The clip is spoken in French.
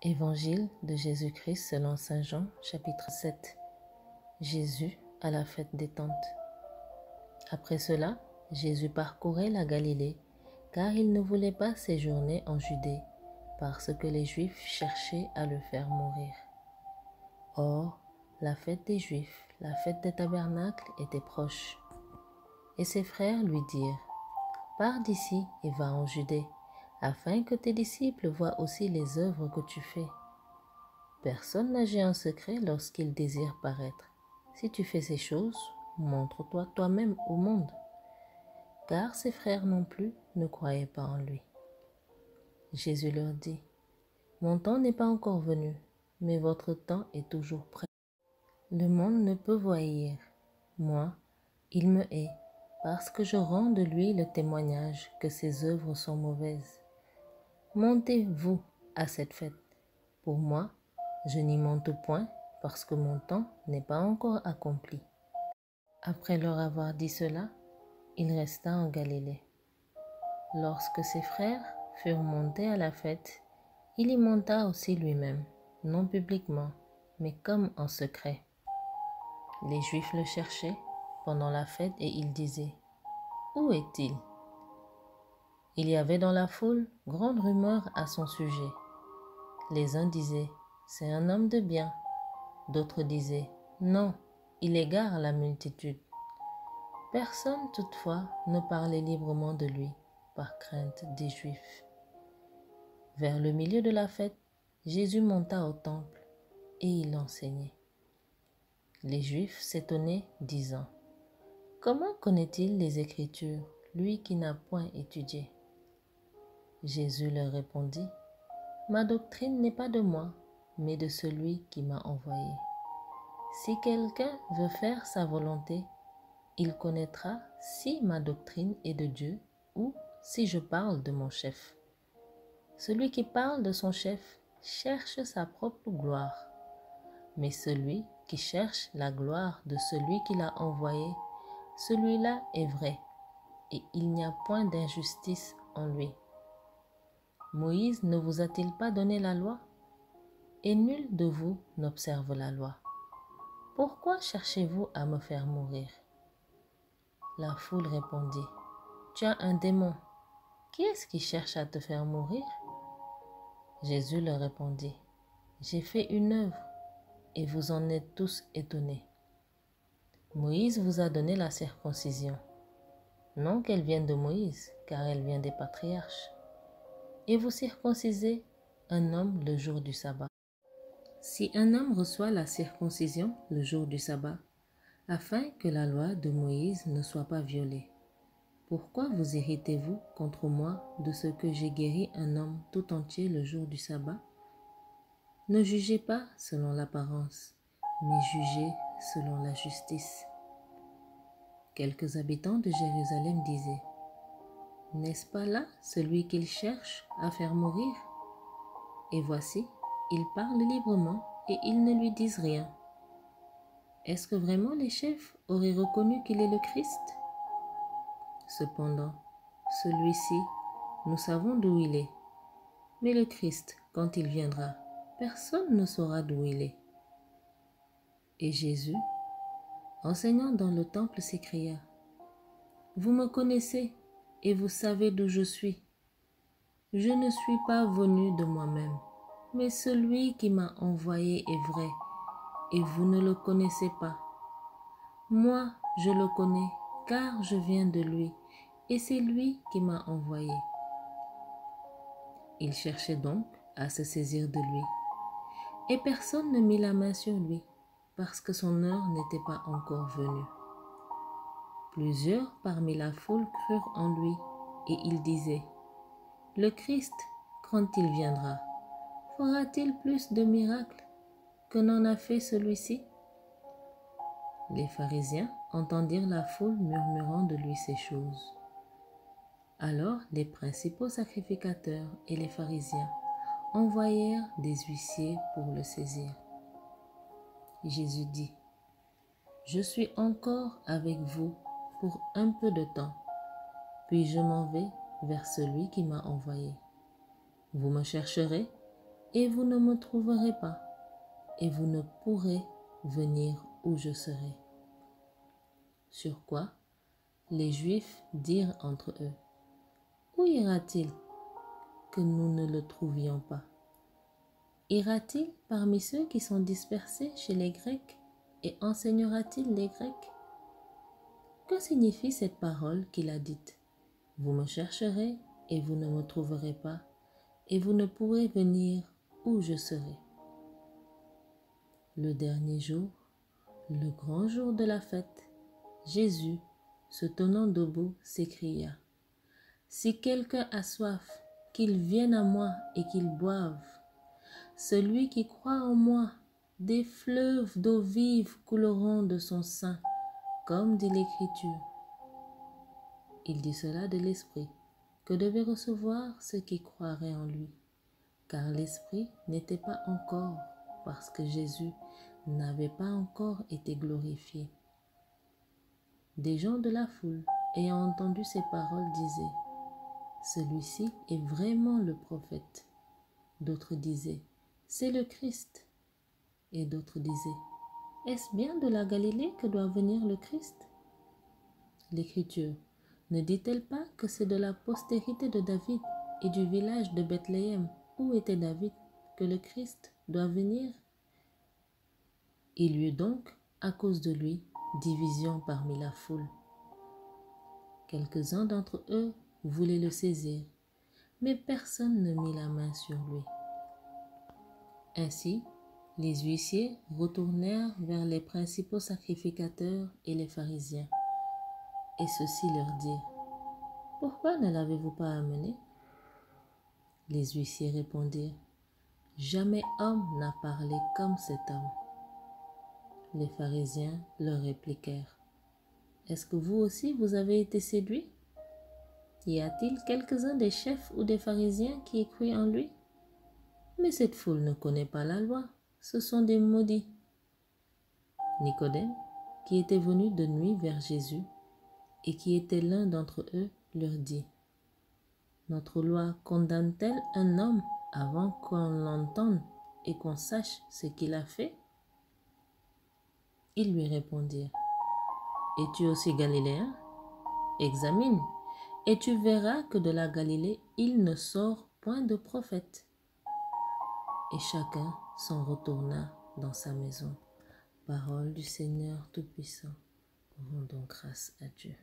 Évangile de Jésus-Christ selon saint Jean, chapitre 7. Jésus à la fête des tentes. Après cela, Jésus parcourait la Galilée, car il ne voulait pas séjourner en Judée, parce que les Juifs cherchaient à le faire mourir. Or, la fête des Juifs, la fête des tabernacles, était proche. Et ses frères lui dirent, « Pars d'ici et va en Judée, afin que tes disciples voient aussi les œuvres que tu fais. Personne n'agit en secret lorsqu'il désire paraître. Si tu fais ces choses, montre-toi toi-même au monde. » Car ses frères non plus ne croyaient pas en lui. Jésus leur dit, « Mon temps n'est pas encore venu, mais votre temps est toujours prêt. Le monde ne peut vous haïr. Moi, il me hait, parce que je rends de lui le témoignage que ses œuvres sont mauvaises. Montez-vous à cette fête. Pour moi, je n'y monte point, parce que mon temps n'est pas encore accompli. » Après leur avoir dit cela, il resta en Galilée. Lorsque ses frères furent montés à la fête, il y monta aussi lui-même, non publiquement, mais comme en secret. Les Juifs le cherchaient pendant la fête et ils disaient, « Où est-il » Il y avait dans la foule grande rumeur à son sujet. Les uns disaient, « C'est un homme de bien ». D'autres disaient, « Non, il égare la multitude ». Personne toutefois ne parlait librement de lui, par crainte des Juifs. Vers le milieu de la fête, Jésus monta au temple et il enseignait. Les Juifs s'étonnaient, disant, « Comment connaît-il les Écritures, lui qui n'a point étudié ?» Jésus leur répondit, « Ma doctrine n'est pas de moi, mais de celui qui m'a envoyé. Si quelqu'un veut faire sa volonté, il connaîtra si ma doctrine est de Dieu ou si je parle de mon chef. Celui qui parle de son chef cherche sa propre gloire, mais celui qui cherche la gloire de celui qui l'a envoyé, celui-là est vrai, et il n'y a point d'injustice en lui. Moïse ne vous a-t-il pas donné la loi? Et nul de vous n'observe la loi. Pourquoi cherchez-vous à me faire mourir? » La foule répondit, « Tu as un démon. Qui est-ce qui cherche à te faire mourir? » Jésus leur répondit, « J'ai fait une œuvre, et vous en êtes tous étonnés. Moïse vous a donné la circoncision. Non qu'elle vienne de Moïse, car elle vient des patriarches. Et vous circoncisez un homme le jour du sabbat. Si un homme reçoit la circoncision le jour du sabbat, afin que la loi de Moïse ne soit pas violée, pourquoi vous irritez-vous contre moi de ce que j'ai guéri un homme tout entier le jour du sabbat? Ne jugez pas selon l'apparence, mais jugez selon la justice. » Quelques habitants de Jérusalem disaient, « N'est-ce pas là celui qu'il cherche à faire mourir? Et voici, il parle librement et ils ne lui disent rien. Est-ce que vraiment les chefs auraient reconnu qu'il est le Christ? Cependant, celui-ci, nous savons d'où il est. Mais le Christ, quand il viendra, personne ne saura d'où il est. » Et Jésus, enseignant dans le temple, s'écria, « Vous me connaissez et vous savez d'où je suis. Je ne suis pas venu de moi-même, mais celui qui m'a envoyé est vrai, et vous ne le connaissez pas. Moi, je le connais, car je viens de lui, et c'est lui qui m'a envoyé. » Il cherchait donc à se saisir de lui, et personne ne mit la main sur lui, parce que son heure n'était pas encore venue. Plusieurs parmi la foule crurent en lui, et ils disaient, « Le Christ, quand il viendra, fera-t-il plus de miracles que n'en a fait celui-ci ?» Les pharisiens entendirent la foule murmurant de lui ces choses. Alors les principaux sacrificateurs et les pharisiens envoyèrent des huissiers pour le saisir. Jésus dit, « Je suis encore avec vous pour un peu de temps, puis je m'en vais vers celui qui m'a envoyé. Vous me chercherez, et vous ne me trouverez pas, et vous ne pourrez venir où je serai. » Sur quoi les Juifs dirent entre eux: « Où ira-t-il que nous ne le trouvions pas? Ira-t-il parmi ceux qui sont dispersés chez les Grecs et enseignera-t-il les Grecs? Que signifie cette parole qu'il a dite? Vous me chercherez et vous ne me trouverez pas, et vous ne pourrez venir où je serai. » Le dernier jour, le grand jour de la fête, Jésus, se tenant debout, s'écria: « Si quelqu'un a soif, qu'il vienne à moi et qu'il boive. Celui qui croit en moi, des fleuves d'eau vive couleront de son sein, comme dit l'Écriture. » Il dit cela de l'Esprit, que devaient recevoir ceux qui croiraient en lui, car l'Esprit n'était pas encore, parce que Jésus n'avait pas encore été glorifié. Des gens de la foule, ayant entendu ces paroles, disaient: « Celui-ci est vraiment le prophète. » D'autres disaient: « C'est le Christ. » Et d'autres disaient: « Est-ce bien de la Galilée que doit venir le Christ? » L'Écriture ne dit-elle pas que c'est de la postérité de David et du village de Bethléem, où était David, que le Christ doit venir? Il y eut donc, à cause de lui, division parmi la foule. Quelques-uns d'entre eux voulaient le saisir, mais personne ne mit la main sur lui. Ainsi, les huissiers retournèrent vers les principaux sacrificateurs et les pharisiens, et ceux-ci leur dirent: « Pourquoi ne l'avez-vous pas amené? » Les huissiers répondirent: « Jamais homme n'a parlé comme cet homme. » Les pharisiens leur répliquèrent: « Est-ce que vous aussi vous avez été séduits? Y a-t-il quelques-uns des chefs ou des pharisiens qui aient cru en lui? Mais cette foule ne connaît pas la loi, ce sont des maudits. » Nicodème, qui était venu de nuit vers Jésus et qui était l'un d'entre eux, leur dit: « Notre loi condamne-t-elle un homme avant qu'on l'entende et qu'on sache ce qu'il a fait? » Ils lui répondirent: « Es-tu aussi galiléen? Examine, et tu verras que de la Galilée il ne sort point de prophète. » Et chacun s'en retourna dans sa maison. Parole du Seigneur Tout-Puissant. Rendons grâce à Dieu.